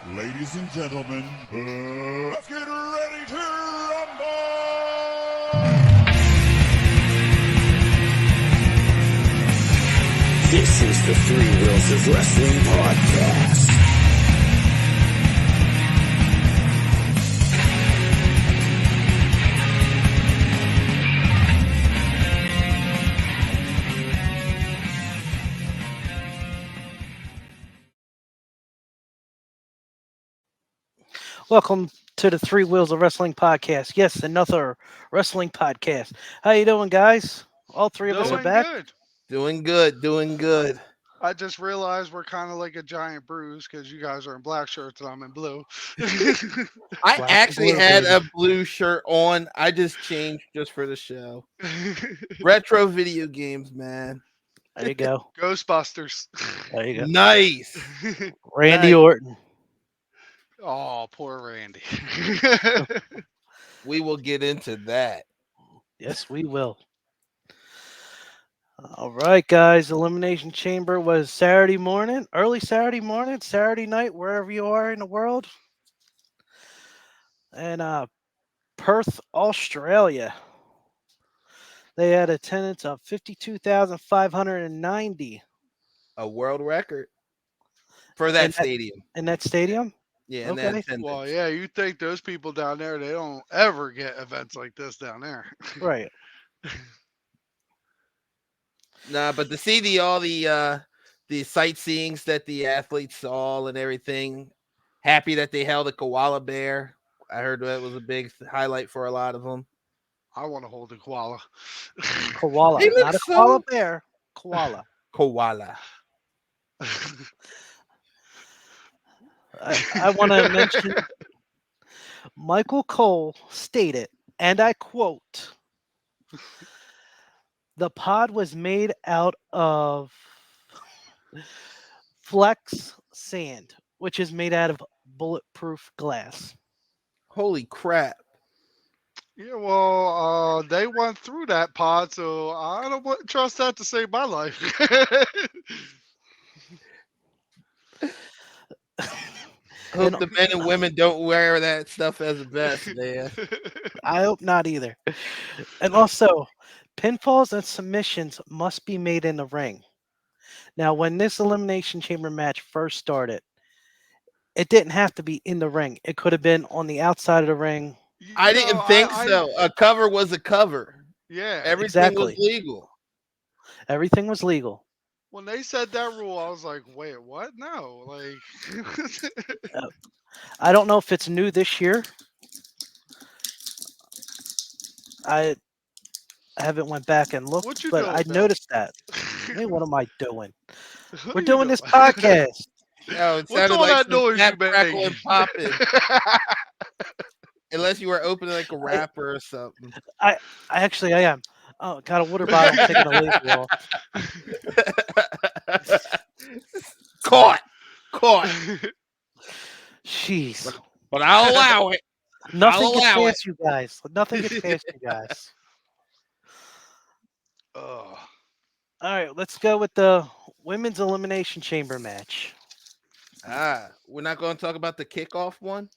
Ladies and gentlemen, let's get ready to rumble! This is the Three Wheels of Wrestling podcast. Welcome to the Three Wheels of Wrestling podcast. Yes, another wrestling podcast. How you doing, guys? All three of us are Doing back. good. Doing good. I just realized we're kind of like a giant bruise because you guys are in black shirts and I'm in blue. I Black actually and blue, had baby. a blue shirt on. I just changed just for the show. Retro video games, man. There you go. Ghostbusters. There you go. Nice. Randy Nice. Orton. Oh, poor Randy. We will get into that. Yes, we will. All right, guys. Elimination Chamber was Saturday morning, early Saturday morning, Saturday night, wherever you are in the world. And Perth, Australia. They had attendance of 52,590 A world record for that stadium. in that stadium. Yeah, and Okay. that attendance. Well, yeah, you think those people down there, they don't ever get events like this down there. Right. Nah, but to see all the sightseeings that the athletes saw and everything, happy that they held a koala bear. I heard that was a big highlight for a lot of them. I want to hold a koala. Koala, He not a looks koala so- bear. Koala. Koala. I want to mention Michael Cole stated, and I quote, "The pod was made out of flex sand, which is made out of bulletproof glass." Holy crap. Yeah, well, they went through that pod, so I don't trust that to save my life. Hope And the men and women don't wear that stuff as a vest, man. I hope not either. And also, pinfalls and submissions must be made in the ring. Now, when this Elimination Chamber match first started, it didn't have to be in the ring. It could have been on the outside of the ring. I didn't think so. A cover was a cover. Yeah. Everything was Exactly. legal. Everything was legal. When they said that rule, I was like, wait, what? No. Like, I don't know if it's new this year. I haven't went back and looked, What you but doing, I Bill? noticed that. Hey, what am I doing? What We're are you doing this doing? podcast. No, it What's sounded all like that some noise snap, you crackle, made? and popping. Unless you were opening like a wrapper or something. I am. Oh, got a water bottle. I'm taking a label off. Caught. Jeez. But I'll allow it. Nothing gets allow it. past you guys. Nothing gets past you guys. Ugh. All right, let's go with the women's elimination chamber match. We're not going to talk about the kickoff one?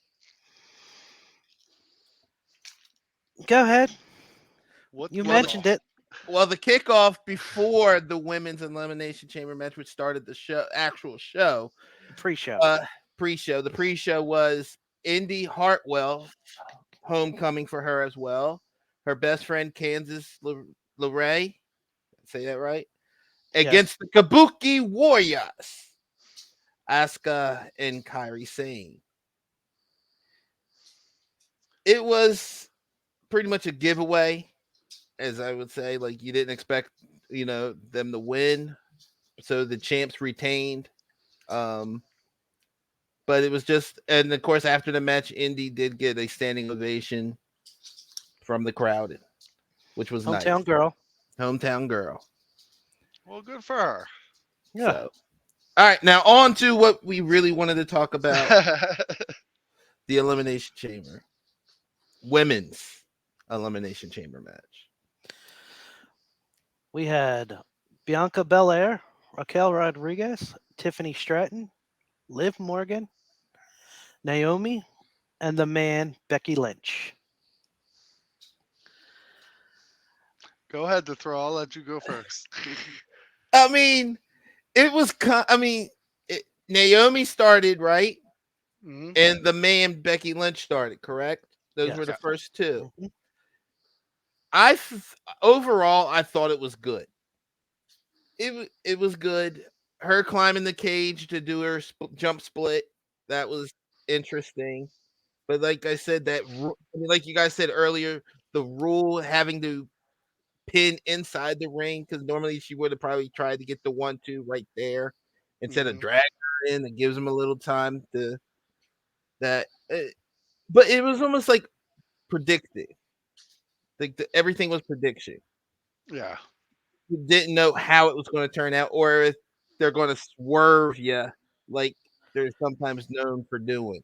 Go ahead. What You the mentioned hell? it. Well, the kickoff before the women's elimination chamber match, which started the actual show, Pre-show. The pre-show was Indy Hartwell, homecoming for her as well. Her best friend Kansas LeRae, say that right? Against the Kabuki Warriors, Asuka and Kairi Sane. It was pretty much a giveaway, as I would say. Like, you didn't expect, them to win, so the champs retained. But it was just, and of course, after the match, Indy did get a standing ovation from the crowd, which was nice. Hometown girl. Well, good for her. Yeah. So, all right, now on to what we really wanted to talk about: the Elimination Chamber, women's Elimination Chamber match. We had Bianca Belair, Raquel Rodriguez, Tiffany Stratton, Liv Morgan, Naomi, and the man Becky Lynch. Go ahead, the throw. I'll let you go first. I mean, it was. Naomi started right, Mhm. and the man Becky Lynch started. Correct. Those were the Yes. first two. Mhm. Overall, I thought it was good. It was good. Her climbing the cage to do her jump split, that was interesting. But like I said, like you guys said earlier, the rule having to pin inside the ring, because normally she would have probably tried to get the 1-2 right there instead of Mhm. dragging her in. It gives them a little time to that. But it was almost like predicted. Like everything was prediction. Yeah. You didn't know how it was going to turn out, or if they're going to swerve you, like they're sometimes known for doing.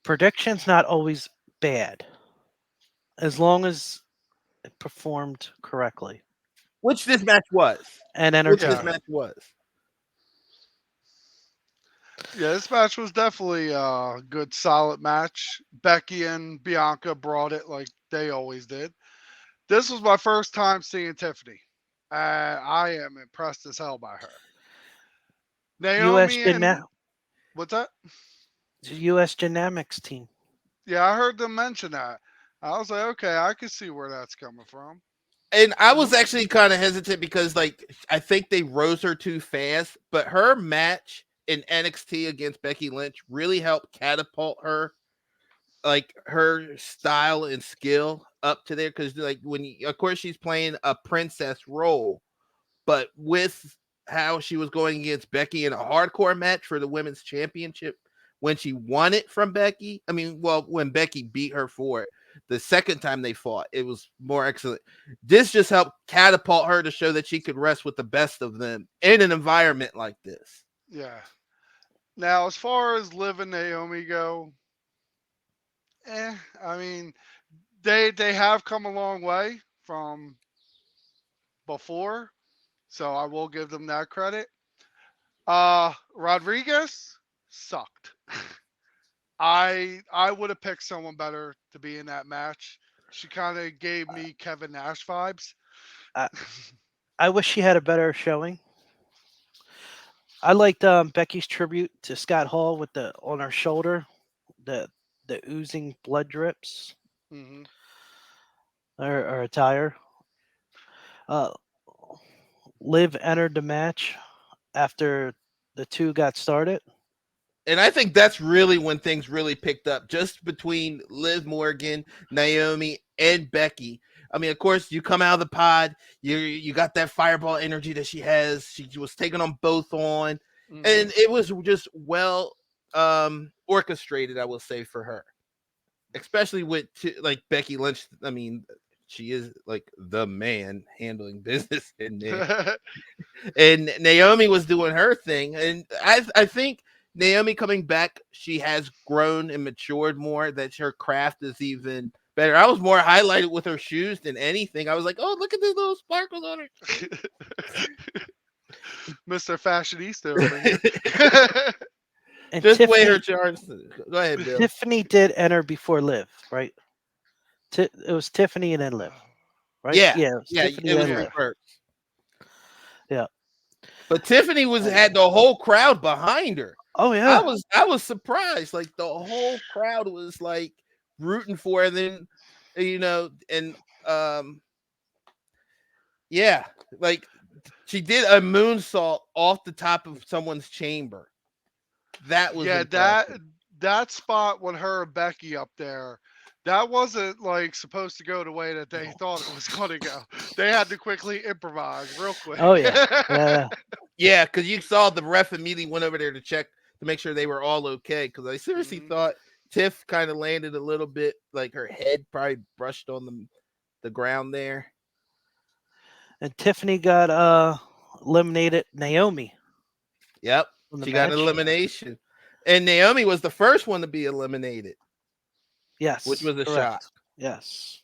Prediction's not always bad, as long as it performed correctly Which this match was. and Which this entertained. Yeah. match was. Yeah, this match was definitely a good, solid match. Becky and Bianca brought it like they always did. This was my first time seeing Tiffany, and I am impressed as hell by her. U.S. Naomi and what's that? U.S. Dynamics team. Yeah, I heard them mention that. I was like, okay, I can see where that's coming from. And I was actually kind of hesitant because, like, I think they rose her too fast. But her match in NXT against Becky Lynch really helped catapult her, like, her style and skill up to there. Because, like, of course, she's playing a princess role, but with how she was going against Becky in a hardcore match for the women's championship when she won it from Becky. I mean, well, when Becky beat her for it, the second time they fought, it was more excellent. This just helped catapult her to show that she could wrestle with the best of them in an environment like this. Yeah. Now, as far as Liv and Naomi go, I mean, they have come a long way from before, so I will give them that credit. Rodriguez sucked. I would have picked someone better to be in that match. She kind of gave me Kevin Nash vibes. I, I wish she had a better showing. I liked Becky's tribute to Scott Hall with the on her shoulder, the the oozing blood drips, Hmm. or attire. Uh, Liv entered the match after the two got started. And I think that's really when things really picked up, just between Liv Morgan, Naomi, and Becky. I mean, of course, you come out of the pod, you got that fireball energy that she has. She was taking them both on, Hmm. and it was just well orchestrated, I will say, for her, especially with like Becky Lynch. I mean, she is like the man handling business in there, and Naomi was doing her thing, and I think Naomi coming back, she has grown and matured more. That her craft is even better. I was more highlighted with her shoes than anything. I was like, oh, look at these little sparkles on her. Mr. Fashionista over here. And Just the way Tiffany her charms. Go ahead, Bill. Tiffany did enter before Liv, right? It was Tiffany and then Liv, right? Yeah, Yeah, it was yeah, Tiffany it and was then Yeah. Liv. reversed. Yeah. But Tiffany had the whole crowd behind her. Oh yeah. I was surprised. Like the whole crowd was like rooting for her. And then and yeah, like she did a moonsault off the top of someone's chamber. That was Yeah, that impressive. that spot with her and Becky up there, that wasn't like supposed to go the way that they thought it was going to go. They had to quickly improvise real quick. Oh yeah. Yeah. Yeah, because you saw the ref immediately went over there to check to make sure they were all okay. Because I seriously Mhm. thought Tiff kind of landed a little bit, like her head probably brushed on the ground there. And Tiffany got eliminated Naomi Yep, from the she got an match. elimination, and Naomi was the first one to be eliminated, which Yes, was a correct. shock. Yes.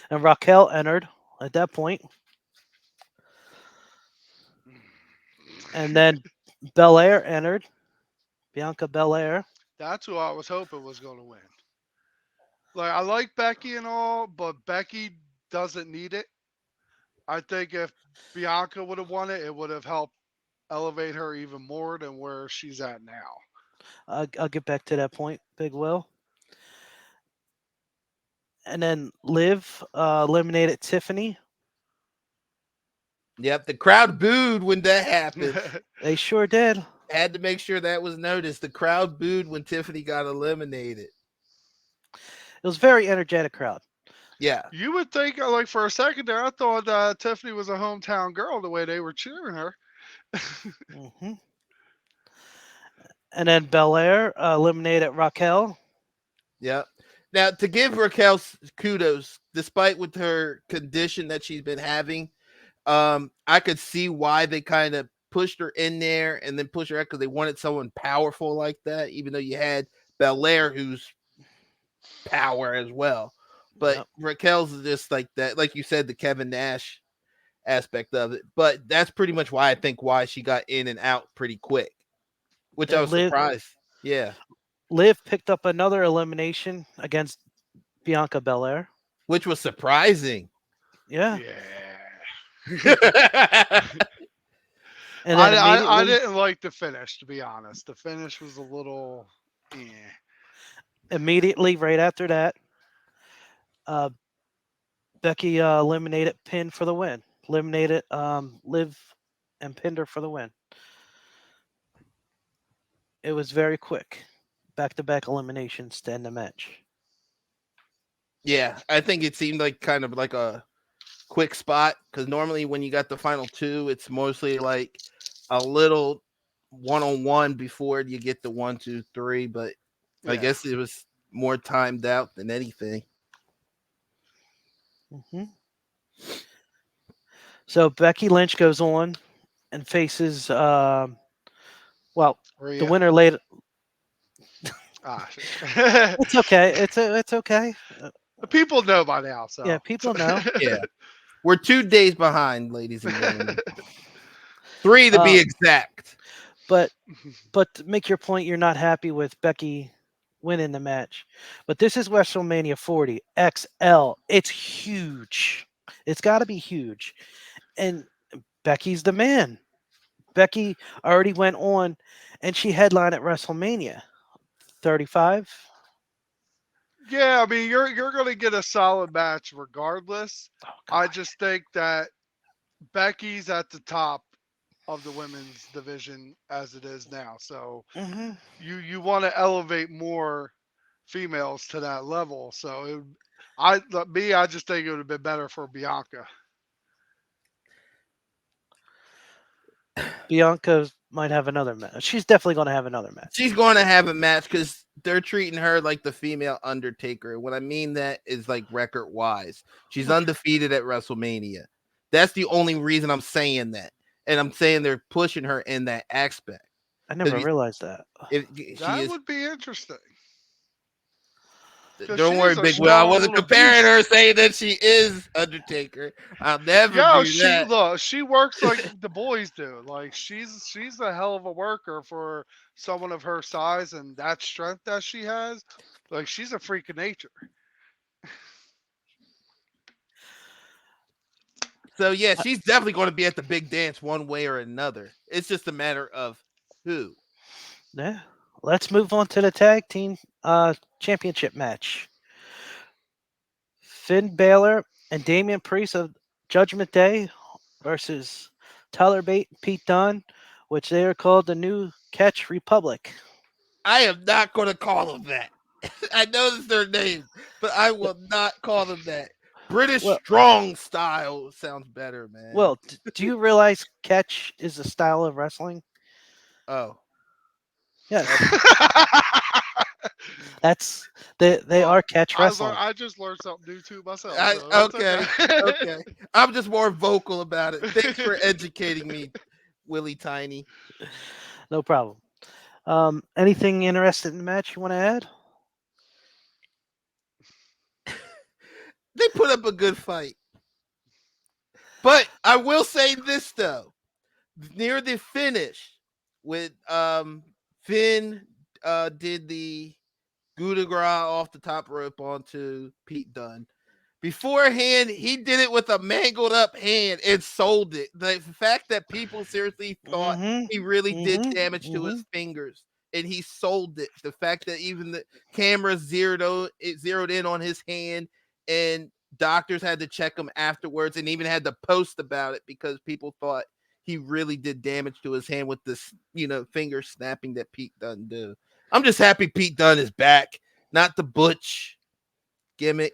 And Raquel entered at that point. And then Belair entered. Bianca Belair. That's who I was hoping was going to win. Like, I like Becky and all, but Becky doesn't need it. I think if Bianca would have won it, it would have helped elevate her even more than where she's at now. I'll get back to that point, Big Will. And then Liv eliminated Tiffany. Yep, the crowd booed when that happened. They sure did. Had to make sure that was noticed. The crowd booed when Tiffany got eliminated. It was a very energetic crowd. Yeah. You would think, like, for a second there, I thought Tiffany was a hometown girl the way they were cheering her. Hmm. And then Belair eliminated Raquel. Yep. Now, to give Raquel kudos, despite with her condition that she's been having, I could see why they kind of pushed her in there and then pushed her out because they wanted someone powerful like that, even though you had Belair, who's power as well. But Yep. Raquel's just like that, like you said, the Kevin Nash aspect of it. But that's pretty much why I think why she got in and out pretty quick, which And I was surprised. Yeah. Liv picked up another elimination against Bianca Belair. Which was surprising. Yeah. Yeah. And then I didn't like the finish, to be honest. The finish was a little, immediately right after that, Becky eliminated Pin for the win. Eliminated Liv and pinned her for the win. It was very quick. Back-to-back eliminations to end the match. Yeah, I think it seemed like kind of like a quick spot because normally when you got the final two, it's mostly like a little one-on-one before you get the 1, 2, 3. But I guess it was more timed out than anything. Mm-hmm. So Becky Lynch goes on and faces, Rhea. the winner later. It's okay. It's okay. The people know by now, so Yeah, people know. Yeah, we're 2 days behind, ladies and gentlemen. 3 to be exact. But to make your point, you're not happy with Becky winning the match. But this is WrestleMania 40 XL. It's huge. It's got to be huge. And Becky's the man. Becky already went on and she headlined at WrestleMania 35. Yeah, I mean, you're going to get a solid match regardless. Oh, I God. just think that Becky's at the top of the women's division as it is now. So Mhm. you want to elevate more females to that level. So I just think it would have been better for Bianca. Bianca might have another match. She's definitely going to have another match. She's going to have a match because they're treating her like the female Undertaker. What I mean that is like record wise. She's undefeated at WrestleMania. That's the only reason I'm saying that. And I'm saying they're pushing her in that aspect. I never realized that. That would be interesting. Don't worry, Big Will. I wasn't comparing her saying that she is Undertaker. I'll never do that. Look, she works like the boys do. Like she's a hell of a worker for someone of her size and that strength that she has. Like she's a freak of nature. So yeah, she's definitely going to be at the big dance one way or another. It's just a matter of who. Yeah. Let's move on to the tag team championship match. Finn Balor and Damien Priest of Judgment Day versus Tyler Bate and Pete Dunn, which they are called the New Catch Republic. I am not going to call them that. I know that's their name, but I will not call them that. British strong style sounds better, man. Well, do you realize catch is a style of wrestling? Oh. Yes. That's they are catch wrestling. I just learned something new too myself. Okay. I'm just more vocal about it. Thanks for educating me, Willie Tiny. No problem. Anything interested in the match you want to add? They put up a good fight. But I will say this though. Near the finish with Finn did the coup de grace off the top rope onto Pete Dunne. Beforehand, he did it with a mangled up hand and sold it. The fact that people seriously thought he really did damage to his fingers and he sold it. The fact that even the camera zeroed in on his hand and doctors had to check him afterwards and even had to post about it because people thought he really did damage to his hand with this, finger snapping that Pete Dunne do. I'm just happy Pete Dunne is back, not the Butch gimmick.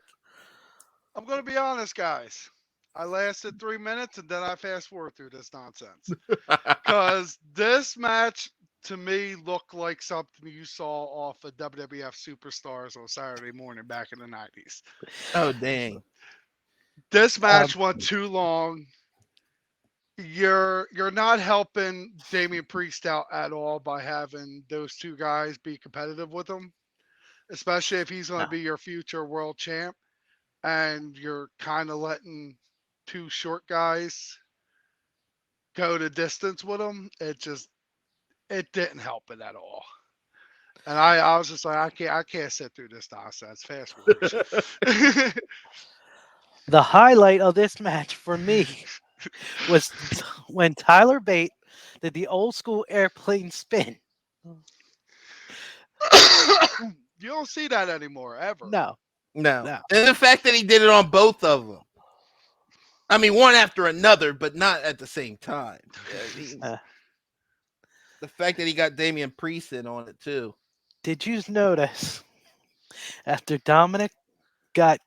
I'm going to be honest, guys. I lasted 3 minutes and then I fast forward through this nonsense. Because this match, to me, looked like something you saw off of WWF Superstars on Saturday morning back in the 90s. Oh, dang. This match went too long. You're not helping Damien Priest out at all by having those two guys be competitive with him, especially if he's going to be your future world champ. And you're kind of letting two short guys go the distance with him. It didn't help it at all. And I was just like, I can't sit through this nonsense. Fast forward. The highlight of this match for me was when Tyler Bate did the old school airplane spin. You don't see that anymore, ever. No. And the fact that he did it on both of them. I mean, one after another, but not at the same time. The fact that he got Damien Priest in on it, too. Did you notice after Dominic got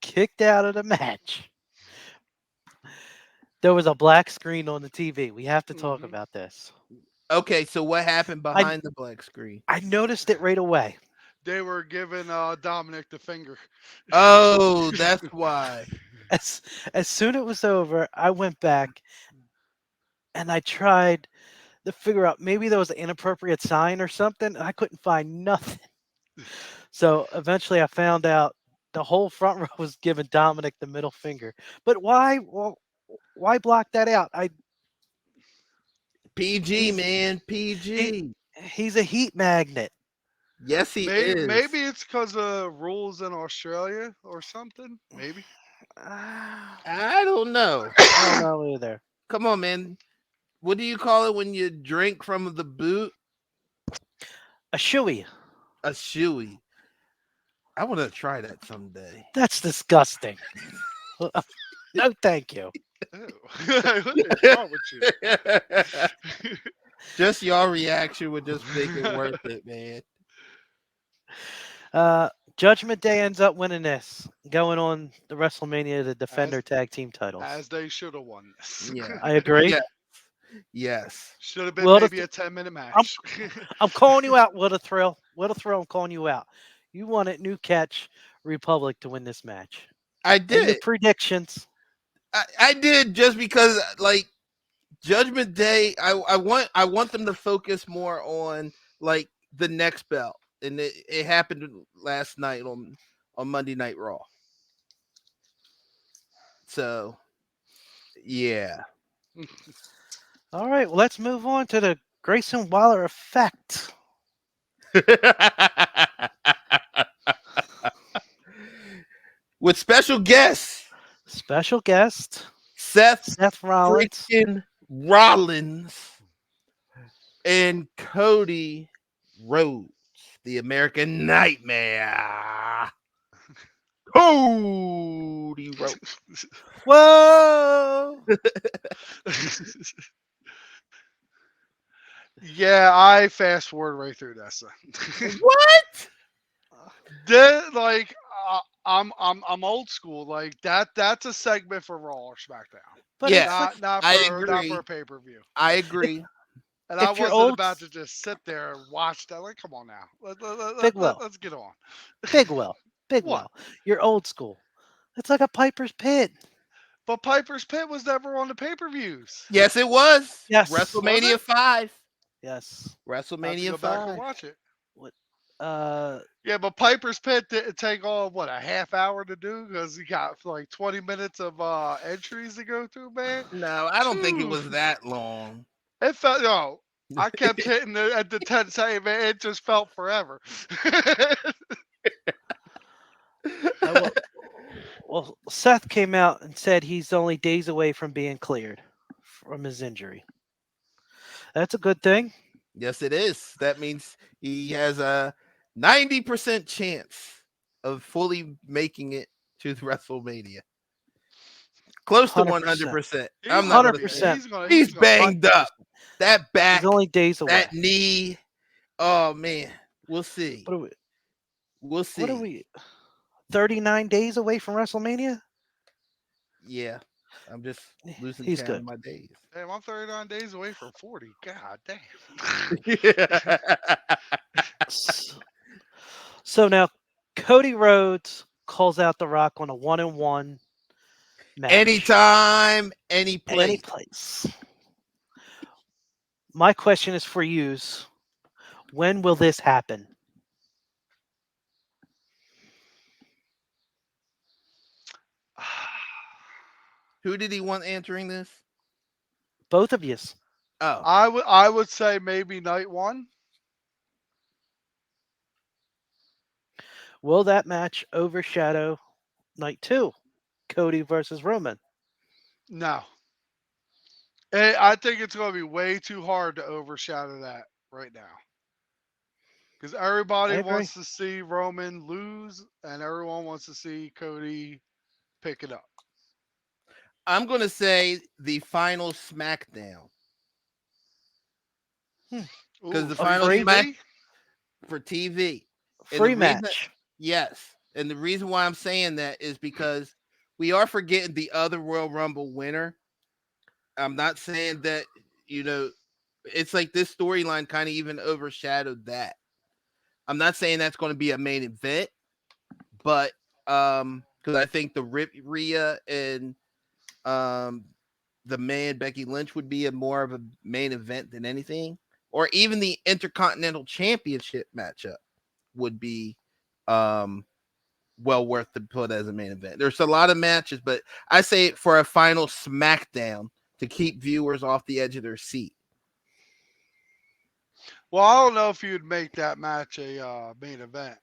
kicked out of the match, there was a black screen on the TV? We have to talk about this. Okay, so what happened behind the black screen? I noticed it right away. They were giving Dominic the finger. Oh, that's why. As soon as it was over, I went back and I tried to figure out maybe there was an inappropriate sign or something, and I couldn't find nothing. So eventually I found out the whole front row was giving Dominic the middle finger. But why? Well, why block that out? PG, man. PG. He's a heat magnet. Yes, he is. Maybe it's because of rules in Australia or something. Maybe. I don't know. I don't know either. Come on, man. What do you call it when you drink from the boot? A shoey. A shoey. I want to try that someday. That's disgusting. No, thank you. What is wrong with you? Just your reaction would just make it worth it, man. Judgment Day ends up winning this, going on the WrestleMania to defend their tag team titles. As they should have won this. Yeah, I agree. Yeah. Yes. Should have been maybe a 10-minute match. I'm calling you out. What a thrill. What a thrill. I'm calling you out. You wanted New Catch Republic to win this match. I did. Your predictions. I did just because, like, Judgment Day, I want them to focus more on, like, the next belt. And it happened last night on Monday Night Raw. So, yeah. All right, well, let's move on to the Grayson Waller effect. With special guests. Special guest. Seth Rollins. Rollins. And Cody Rhodes. The American Nightmare. Cody Rhodes. Whoa! Yeah, I fast forward right through this. What? I'm old school. Like that's a segment for Raw or SmackDown. But yeah, not I for a pay-per-view. I agree. And I If you're wasn't old- about to just sit there and watch that. Like, come on now. Big Will. Let's get on. Big Will. Big What? Will. You're old school. It's like a Piper's Pit. But Piper's Pit was never on the pay-per-views. Yes, it was. Yes. WrestleMania Was it? 5. Yes. I have to WrestleMania go back and 5. watch it. Uh, Yeah, but Piper's Pit didn't take all a half hour to do because you got like 20 minutes of entries to go through, man. No, I don't think it was that long. It felt I kept hitting it at the 10-second, man. It just felt forever. Well, Seth came out and said he's only days away from being cleared from his injury. That's a good thing. Yes, it is. That means he has a 90% chance of fully making it to WrestleMania. Close to 100%. I'm not going to say 100%. he's banged up. That back, He's only days away. that knee. Oh man, we'll see. What are we? We'll see. What are we? 39 days away from WrestleMania? Yeah, I'm just losing He's count good. of my days. Damn, I'm 39 days away from 40. God damn. So now Cody Rhodes calls out The Rock on a 1-on-1 match. Anytime, any place. Any place. My question is for yous. When will this happen? Who did he want answering this? Both of yous. Oh, I would say maybe night one. Will that match overshadow night 2? Cody versus Roman. No. I think it's going to be way too hard to overshadow that right now. Because everybody I agree. wants to see Roman lose, and everyone wants to see Cody pick it up. I'm going to say the final SmackDown. Because the final Smack for TV. Free match. Yes. And the reason why I'm saying that is because we are forgetting the other Royal Rumble winner. I'm not saying that, it's like this storyline kind of even overshadowed that. I'm not saying that's going to be a main event, but because I think the Rhea and the man Becky Lynch would be more of a main event than anything, or even the Intercontinental Championship matchup would be well worth to put as a main event. There's a lot of matches, but I say for a final SmackDown to keep viewers off the edge of their seat. Well, I don't know if you'd make that match a main event,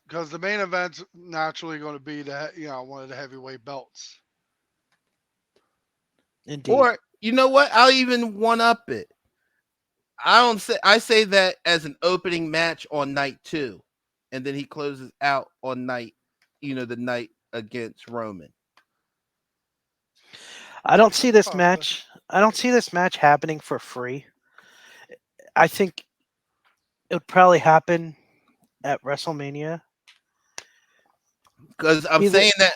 because the main event's naturally going to be one of the heavyweight belts. Indeed. Or you know what? I'll even one up it. I say that as an opening match on night 2, and then he closes out on night, the night against Roman. I don't see this match. I don't see this match happening for free. I think it would probably happen at WrestleMania. Because I'm saying that,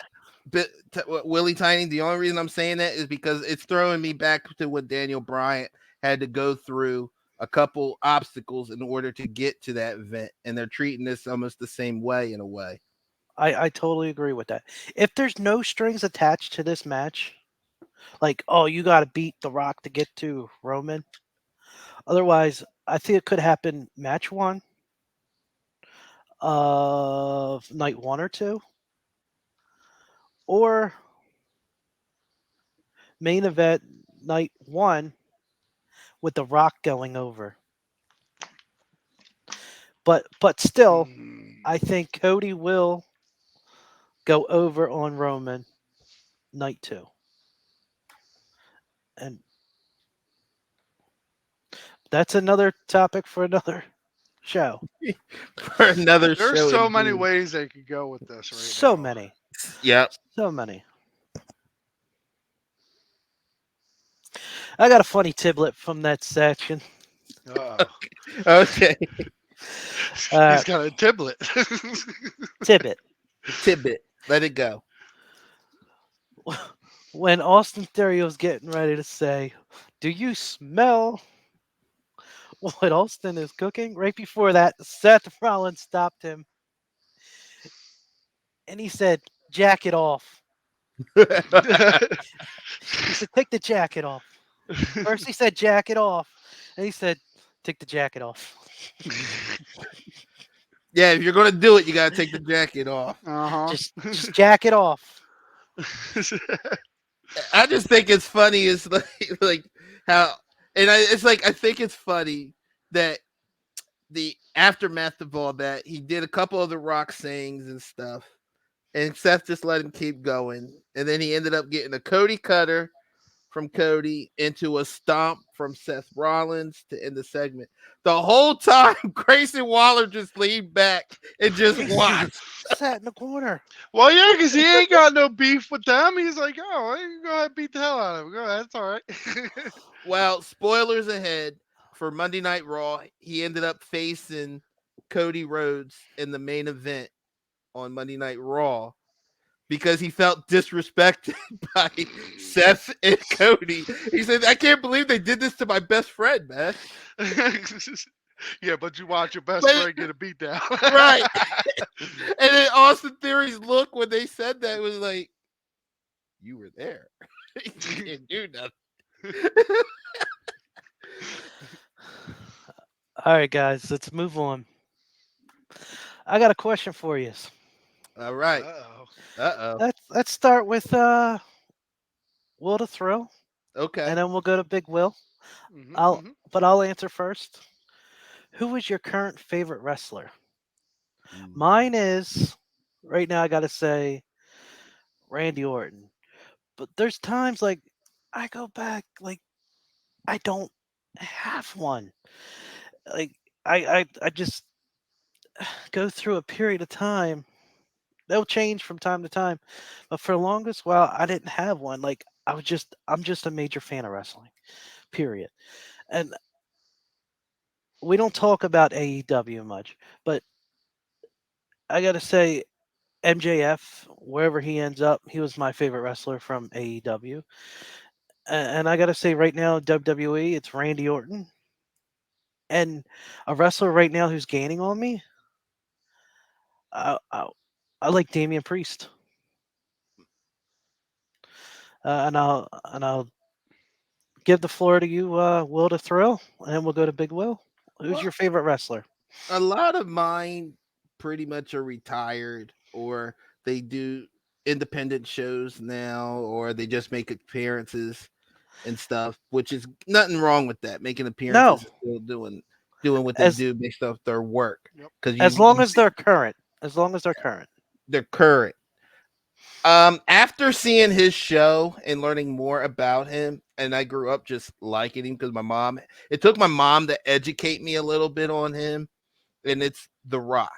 Willie Tiny, the only reason I'm saying that is because it's throwing me back to what Daniel Bryan had to go through a couple obstacles in order to get to that event. And they're treating this almost the same way in a way. I totally agree with that. If there's no strings attached to this match, like, oh, you got to beat The Rock to get to Roman. Otherwise, I think it could happen match 1 of night 1 or 2, or main event night 1 with The Rock going over. But still, I think Cody will go over on Roman night 2. And that's another topic for another show. For another show. There's so many ways they could go with this right So now. many. Yeah. So many. I got a funny tidbit from that section. Okay. He's got a tiblet. Tidbit. Let it go. When Austin Theorio's getting ready to say, "Do you smell what Austin is cooking?" Right before that, Seth Rollins stopped him. And he said, "Jacket off." He said, "Take the jacket off." First he said, "Jacket off." And he said, "Take the jacket off." Yeah, if you're going to do it, you got to take the jacket off. Just jacket off. I just think it's funny is like how And it's like I think it's funny that the aftermath of all that, he did a couple of the Rock sayings and stuff, and Seth just let him keep going, and then he ended up getting a Cody cutter from Cody into a stomp from Seth Rollins to end the segment. The whole time, Grayson Waller just leaned back and just He watched. sat in the corner. Well, yeah, because he ain't got no beef with them. He's like, oh, you go ahead and beat the hell out of him. Go ahead, it's all right. Well, spoilers ahead for Monday Night Raw. He ended up facing Cody Rhodes in the main event on Monday Night Raw because he felt disrespected by Seth and Cody. He said, I can't believe they did this to my best friend, man. Yeah, but you watch your best But- friend get a beat down. Right. And then Austin Theory's look when they said that was like, you were there. You can't do nothing. All right, guys, let's move on. I got a question for you. All right. Uh-oh. Uh-oh. Let's start with Will to Thrill, Okay. and then we'll go to Big Will. Mhm, I'll mhm. but I'll answer first. Who is your current favorite wrestler? Mine is right now. I gotta say Randy Orton. But there's times like I go back, like I don't have one. Like I just go through a period of time. They'll change from time to time, but for the longest while, I didn't have one. Like I'm just a major fan of wrestling. Period. And we don't talk about AEW much, but I gotta say MJF, wherever he ends up, he was my favorite wrestler from AEW. And I gotta say right now, WWE, it's Randy Orton. And a wrestler right now who's gaining on me, I, I, I like Damien Priest. And I'll give the floor to you, Will to Thrill, and then we'll go to Big Will. Who's Well, your favorite wrestler? a lot of mine pretty much are retired or they do independent shows now or they just make appearances and stuff, which is nothing wrong with that. Making No, appearances and still doing what they as do based off their work. Yep. Because as long as they're current, as long as they're current. they're current. After seeing his show and learning more about him, and I grew up just liking him because it took my mom to educate me a little bit on him, and it's The Rock.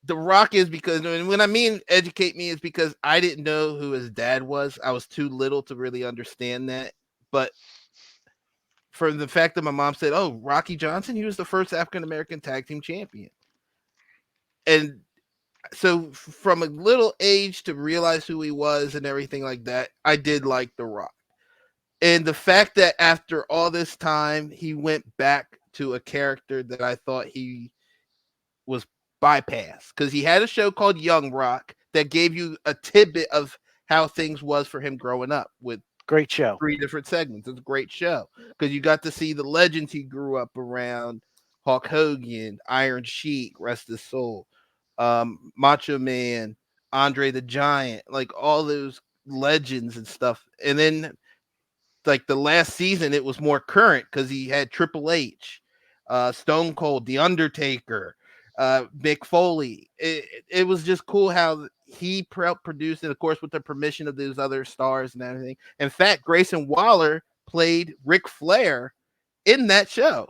The Rock is because, and when I mean educate me, is because I didn't know who his dad was. I was too little to really understand that. But from the fact that my mom said, "Oh, Rocky Johnson, he was the first African American tag team champion," and so from a little age to realize who he was and everything like that, I did like The Rock. And the fact that after all this time, he went back to a character that I thought he was bypassed because he had a show called Young Rock that gave you a tidbit of how things was for him growing up with Great show. 3 different segments. It's a great show because you got to see the legends he grew up around: Hulk Hogan, Iron Sheik, rest his soul, Macho Man, Andre the Giant, like all those legends and stuff. And then like the last season, it was more current because he had Triple H, Stone Cold, The Undertaker, Mick Foley. It was just cool how he produced it, of course, with the permission of those other stars and everything. In fact, Grayson Waller played Ric Flair in that show.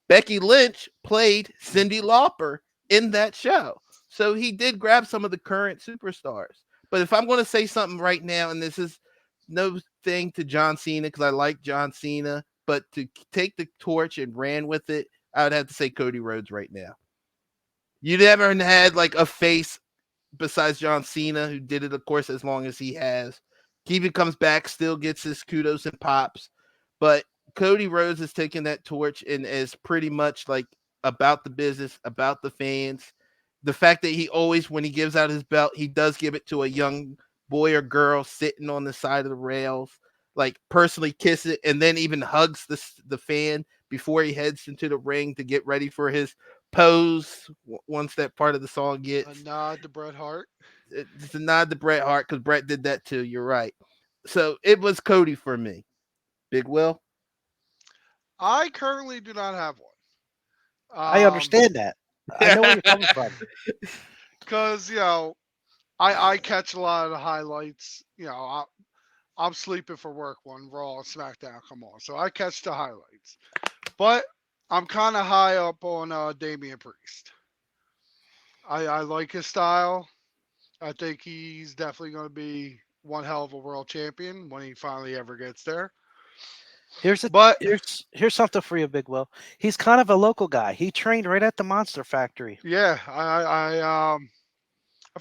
Becky Lynch played Cyndi Lauper in that show. So he did grab some of the current superstars. But if I'm going to say something right now, and this is no thing to John Cena because I like John Cena, but to take the torch and ran with it, I would have to say Cody Rhodes right now. You never had like a face besides John Cena who did it, of course, as long as he has. He even comes back, still gets his kudos and pops. But Cody Rhodes is taking that torch and is pretty much like about the business, about the fans. The fact that he always, when he gives out his belt, he does give it to a young boy or girl sitting on the side of the rails, like personally kiss it, and then even hugs the fan before he heads into the ring to get ready for his pose once that part of the song A gets. nod to Bret Hart. It's a nod to Bret Hart because Bret did that too. You're right. So it was Cody for me. Big Will. I currently do not have I one. understand that. I know where you're coming from. Because I catch a lot of the highlights. I'm sleeping for work when Raw and SmackDown come on, so I catch the highlights. But I'm kind of high up on Damien Priest. I like his style. I think he's definitely going to be one hell of a world champion when he finally ever gets there. Here's a But here's something for you, Big Will. He's kind of a local guy. He trained right at the Monster Factory. yeah, I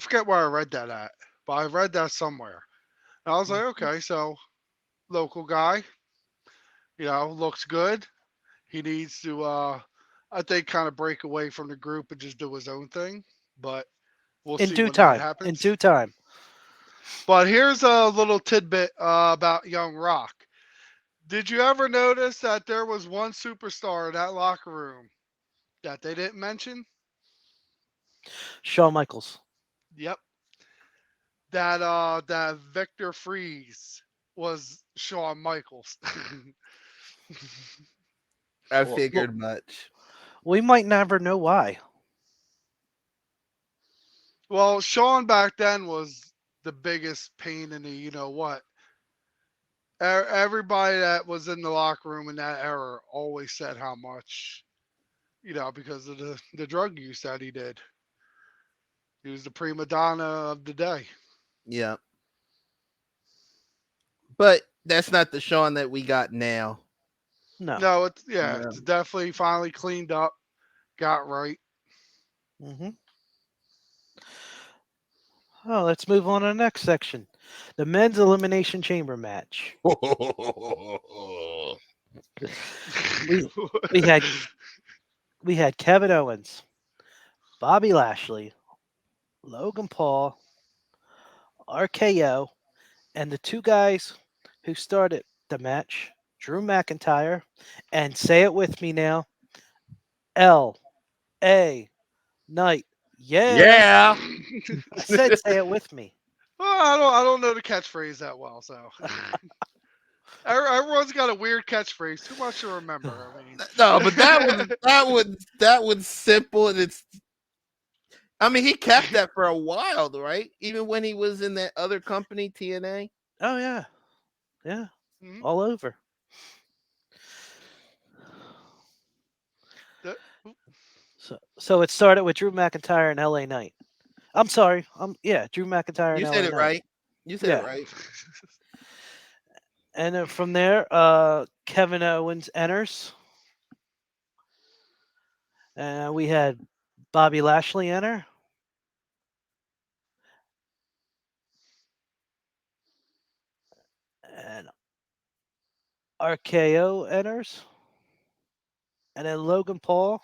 forget where I read that at, but I read that somewhere. And I was like, okay, so local guy, looks good. He needs to, I think, kind of break away from the group and just do his own thing. But we'll In see due when that time. In happens. due time. But here's a little tidbit about Young Rock. Did you ever notice that there was one superstar in that locker room that they didn't mention? Shawn Michaels. Yep. That Victor Freeze was Shawn Michaels. I Well, figured much. we might never know why. Well, Shawn back then was the biggest pain in the you know what. Everybody that was in the locker room in that era always said how much, because of the drug use that he did. He was the prima donna of the day. Yeah. But that's not the Sean that we got now. No. No, No. it's definitely finally cleaned up, got right. hmm Oh, let's move on to the next section. The men's elimination chamber match. We we had we had Kevin Owens, Bobby Lashley, Logan Paul, RKO, and the two guys who started the match, Drew McIntyre, and say it with me now, L.A. Knight. Yeah, Yeah. I said say it with me. Well, I don't know the catchphrase that well, so everyone's got a weird catchphrase. Too much to remember. I mean, No, but that was simple, and it's. I mean, he kept that for a while, right? Even when he was in that other company, TNA. Oh yeah, yeah, Mhm. all over. That- So it started with Drew McIntyre and L.A. Knight. I'm sorry. Drew McIntyre and You said L.A. it Knight. right. You said it Yeah, right. and then from there, Kevin Owens enters, and we had Bobby Lashley enter, and RKO enters, and then Logan Paul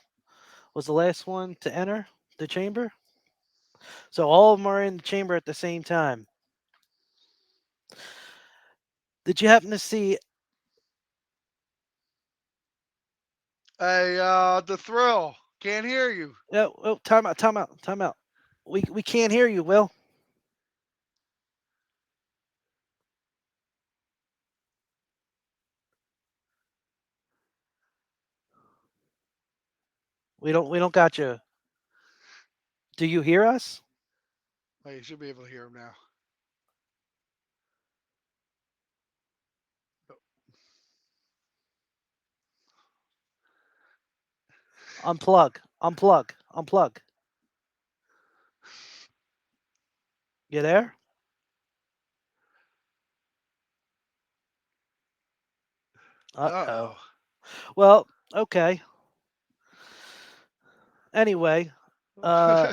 was the last one to enter the chamber. So all of them are in the chamber at the same time. Did you happen to see? Hey, the thrill. Can't hear you. Time out, time out, time out. We can't hear you, Will. We don't got you. Do you hear us? Oh, you should be able to hear him now. Unplug, unplug, unplug. You there? Uh Uh oh. oh. Well, okay. Anyway, uh,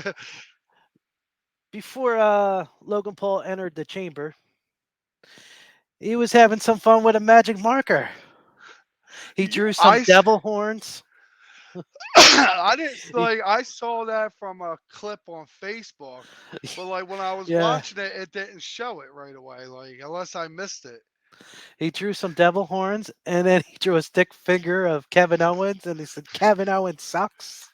before Logan Paul entered the chamber, he was having some fun with a magic marker. He drew some I devil horns. I didn't He- like. I saw that from a clip on Facebook, but like when I was yeah, watching it, it didn't show it right away. Like unless I missed it. he drew some devil horns, and then he drew a stick figure of Kevin Owens, and he said, "Kevin Owens sucks."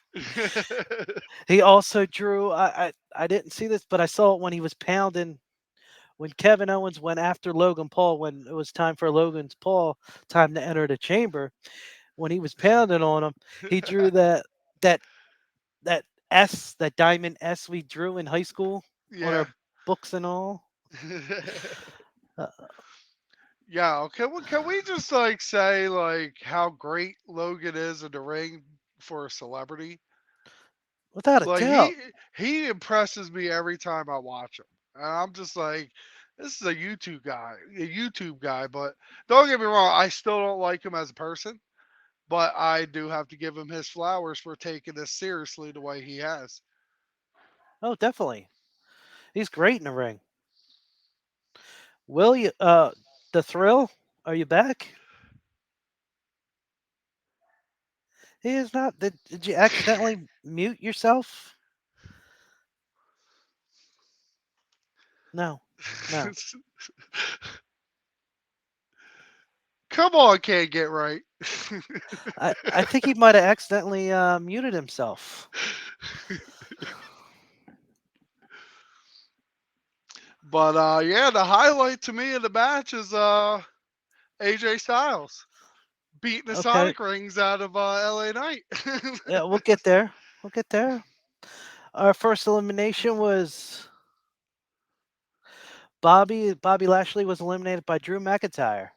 He also drew. I didn't see this, but I saw it when he was pounding. When Kevin Owens went after Logan Paul, when it was time for Logan's Paul time to enter the chamber, when he was pounding on him, he drew that that that diamond S we drew in high school on Yeah. our books and all. Uh, Yeah, can we just like say like how great Logan is in the ring for a celebrity? without a Like doubt. he impresses me every time I watch him. And I'm just like, this is a YouTube guy, but don't get me wrong, I still don't like him as a person, but I do have to give him his flowers for taking this seriously the way he has. Oh, definitely. He's great in the ring. Will you? The thrill. Are you back? He is not. Did you accidentally mute yourself? No, no. Come on, can't get right. I think he might have accidentally muted himself. But yeah, the highlight to me of the match is AJ Styles beating the Okay. Sonic rings out of LA Knight. Yeah, we'll get there. We'll get there. Our first elimination was Bobby Lashley was eliminated by Drew McIntyre.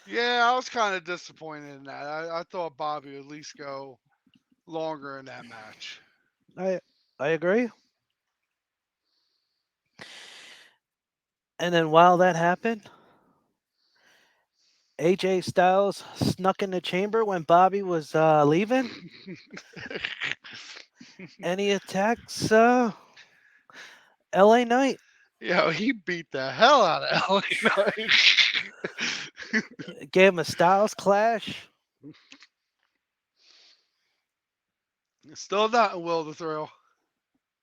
Yeah, I was kind of disappointed in that. I thought Bobby would at least go longer in that match. I I agree. And then while that happened, AJ Styles snuck in the chamber when Bobby was leaving, and he attacks LA Knight. Yo, he beat the hell out of LA Knight. Gave him a Styles clash. Still not in Will the Thrill.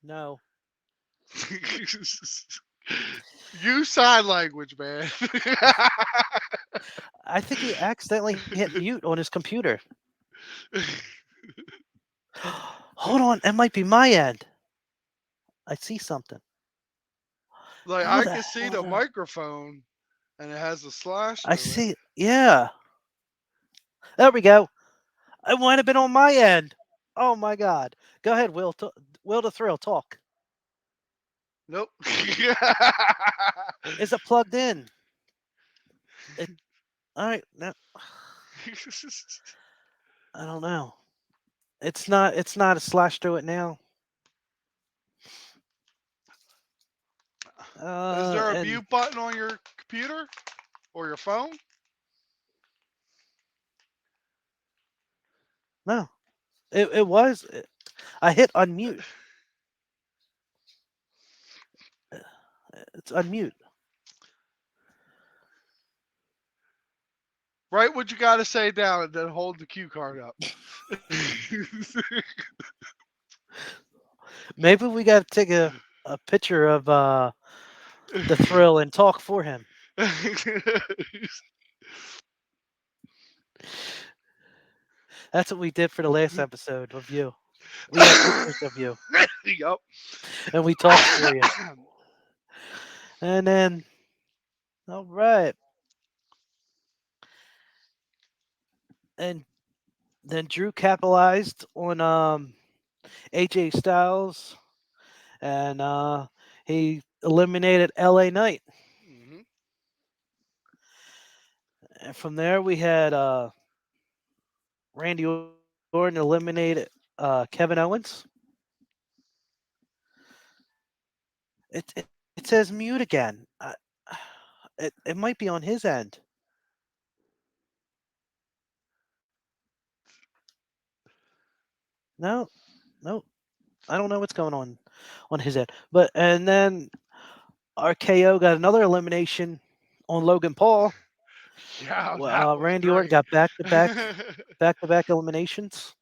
No, Use sign language, man. I think he accidentally hit mute on his computer. Hold on, it might be my end. I see something. Like How I the can see hell? the microphone, and it has a slash I through it. see. Yeah, there we go. It might have been on my end. Oh my God! Go ahead, Will. Will the Thrill, talk. Nope. Is it plugged in? It. All right. No, I don't know. It's not. It's not a slash through it now. Is there a And mute button on your computer or your phone? no, it was. I hit unmute. It's unmute. Write what you got to say down and then hold the cue card up. Maybe we got to take a picture of the Thrill and talk for him. That's what we did for the last episode of you. We had pictures of you Yup. and we talked for you. And then, all right. And then Drew capitalized on AJ Styles and he eliminated LA Knight. Mhm. And from there, we had Randy Orton eliminated Kevin Owens. It says mute again. It might be on his end. No, no, I don't know what's going on his end. But and then RKO got another elimination on Logan Paul. Yeah, that was Randy Orton great. got back to back eliminations.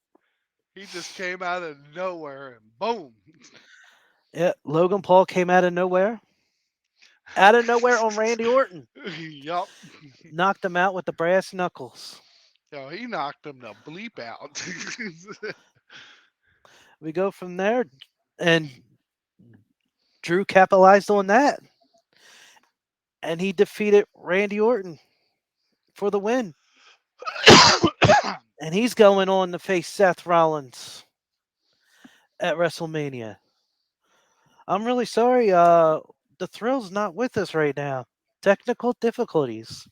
He just came out of nowhere and boom. Yeah, Logan Paul came out of nowhere on Randy Orton, Yup. knocked him out with the brass knuckles. Yo, he knocked him the bleep out. We go from there, and Drew capitalized on that, and he defeated Randy Orton for the win. and he's going on to face Seth Rollins at WrestleMania. I'm really sorry. The Thrill's not with us right now. Technical difficulties.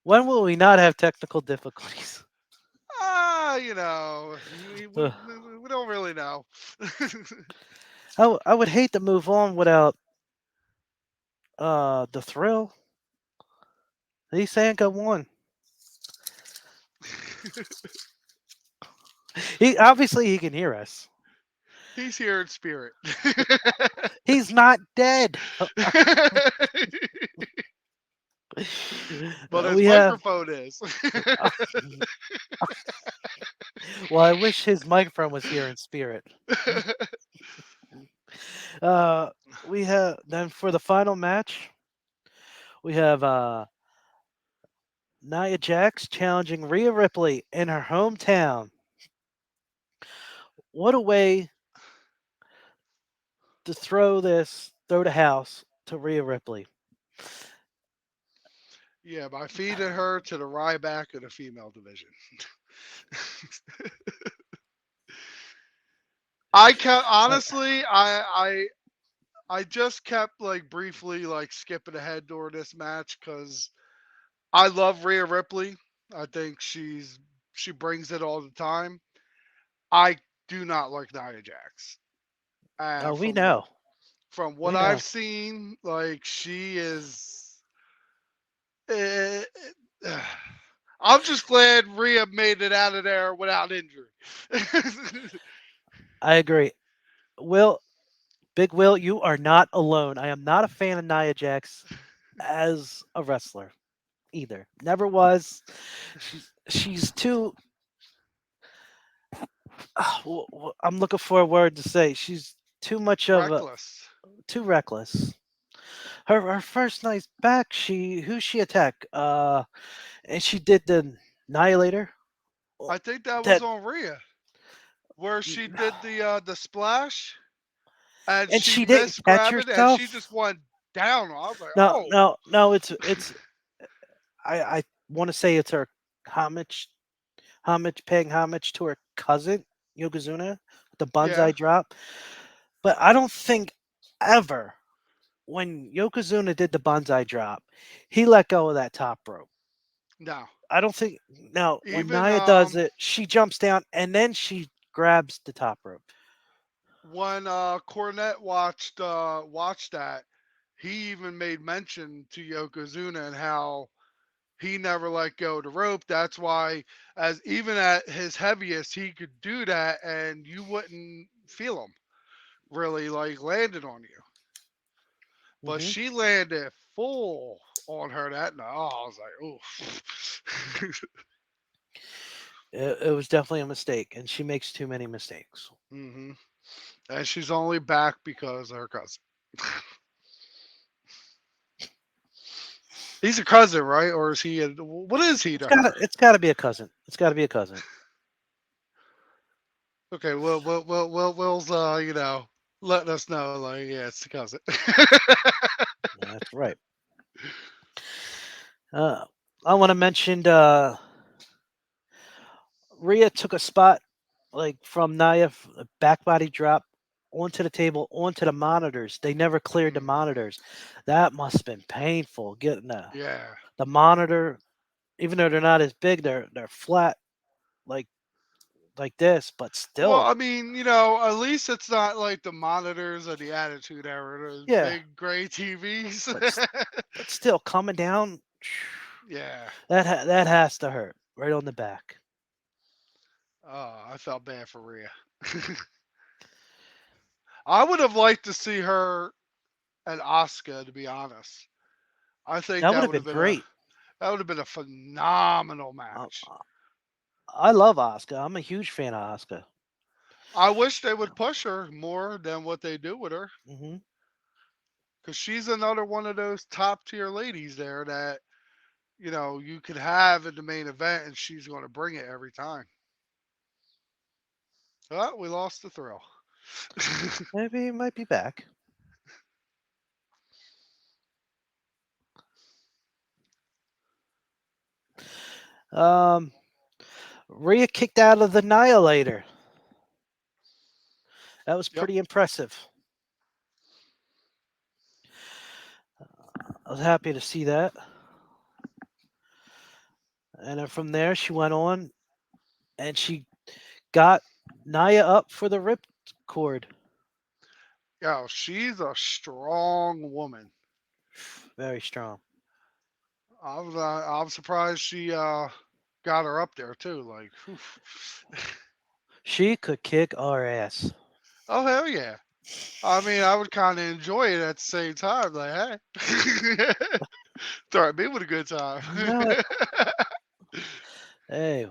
When will we not have technical difficulties? You know, Ugh. we don't really know. I would hate to move on without the Thrill. He's saying go on. He can hear us. He's here in spirit. He's not dead. But his We have. microphone is. Well, I wish his microphone was here in spirit. We have then for the final match. We have Nia Jax challenging Rhea Ripley in her hometown. What a way to throw the house to Rhea Ripley. Yeah, by feeding her to the Ryback of the female division. I kept honestly, I just kept like briefly like skipping ahead during this match because I love Rhea Ripley. I think she brings it all the time. I do not like Nia Jax. Oh, And we know. from We what know. I've seen, like she is. eh, I'm just glad Rhea made it out of there without injury. I agree. Big Will, you are not alone. I am not a fan of Nia Jax as a wrestler either. Never was. She's too. I'm looking for a word to say. She's too much of a Reckless. too reckless. Her first night back, who she attacked? And she did the Annihilator. I think that was That on Rhea, where she did the splash and and she she didn't missed catch grabbing and she herself. just went down. I was like, No, oh, no, no. It's. I want to say it's her paying homage to her cousin Yokozuna, the yeah, Banzai drop. But I don't think ever when Yokozuna did the Banzai drop, he let go of that top rope. no. I don't think now when Even Nia does it, she jumps down and then she grabs the top rope. when Cornette watched that, he even made mention to Yokozuna and how he never let go of the rope. That's why, as even at his heaviest, he could do that, and you wouldn't feel him really like landed on you. But Mhm. she landed full on her that night. Oh, I was like, oof. It was definitely a mistake, and she makes too many mistakes. hmm And she's only back because of her cousin. He's a cousin, right? Or is he? What is he to her? It's got to be a cousin. It's got to be a cousin. Okay, Will's letting us know, like, yeah, it's the cousin. That's right. Uh, I want to mention Rhea took a spot like from Nia, a back body drop onto the table, onto the monitors. They never cleared the monitors. That must have been painful getting Yeah. the monitor, even though they're not as big, they're flat like this, but Well, still, I mean, at least it's not like the monitors of the Attitude Era, those yeah, big gray TVs. but still coming down. Yeah. That has to hurt right on the back. Oh, I felt bad for Rhea. I would have liked to see her and Asuka, to be honest. I think That would have been great. that would have been a phenomenal Uh, match. I love Oscar. I'm a huge fan of Oscar. I wish they would push her more than what they do with her, Hmm. because she's another one of those top tier ladies there that you could have in the main event, and she's going to bring it every time. Oh, we lost the thrill. Maybe he might be back. Rhea kicked out of the Annihilator. That was Yep. pretty impressive. I was happy to see that. And then from there, she went on and she got Nia up for the ripcord. Yeah, she's a strong woman. Very strong. I'm surprised she got her up there too. Like, oof. She could kick our ass. Oh hell yeah! I mean, I would kind of enjoy it at the same time. Like, hey, throw me with a good time. No. Hey,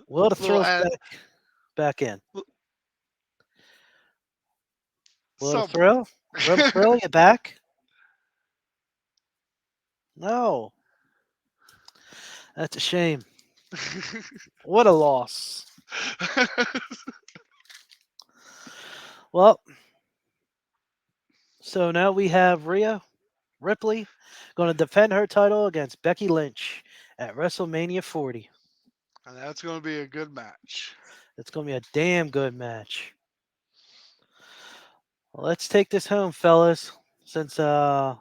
Will the Little Thrill's ad, back in. Will the some. Thrill? Will the Thrill, you back? No. That's a shame. What a loss. Well, so now we have Rhea Ripley going to defend her title against Becky Lynch at WrestleMania 40. And that's going to be a good match. It's going to be a damn good match. Well, let's take this home, fellas, since Will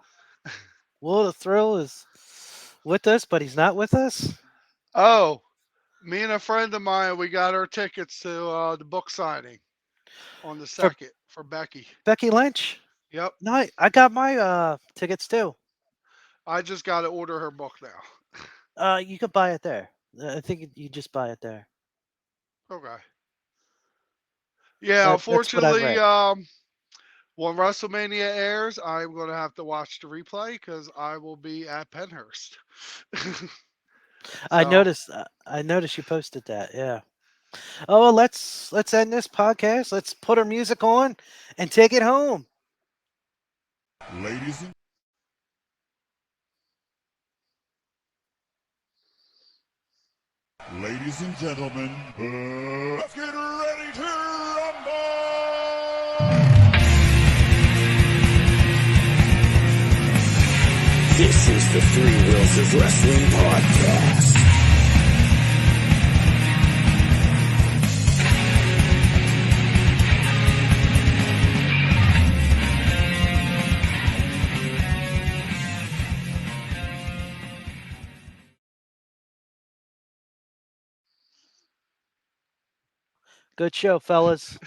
the Thrill is with us, but he's not with us. Oh, me and a friend of mine, we got our tickets to the book signing on the 2nd for Becky. Becky Lynch? Yep. No, I got my tickets too. I just got to order her book now. You could buy it there. I think you just buy it there. Okay. Yeah, That's what I unfortunately, read. when WrestleMania airs, I'm going to have to watch the replay because I will be at Penhurst. I So, noticed. I noticed you posted that. Yeah. Oh, well, let's end this podcast. Let's put our music on and take it home. Ladies and gentlemen, let's get ready to rumble! This is the Three Wheels of Wrestling podcast. Good show, fellas.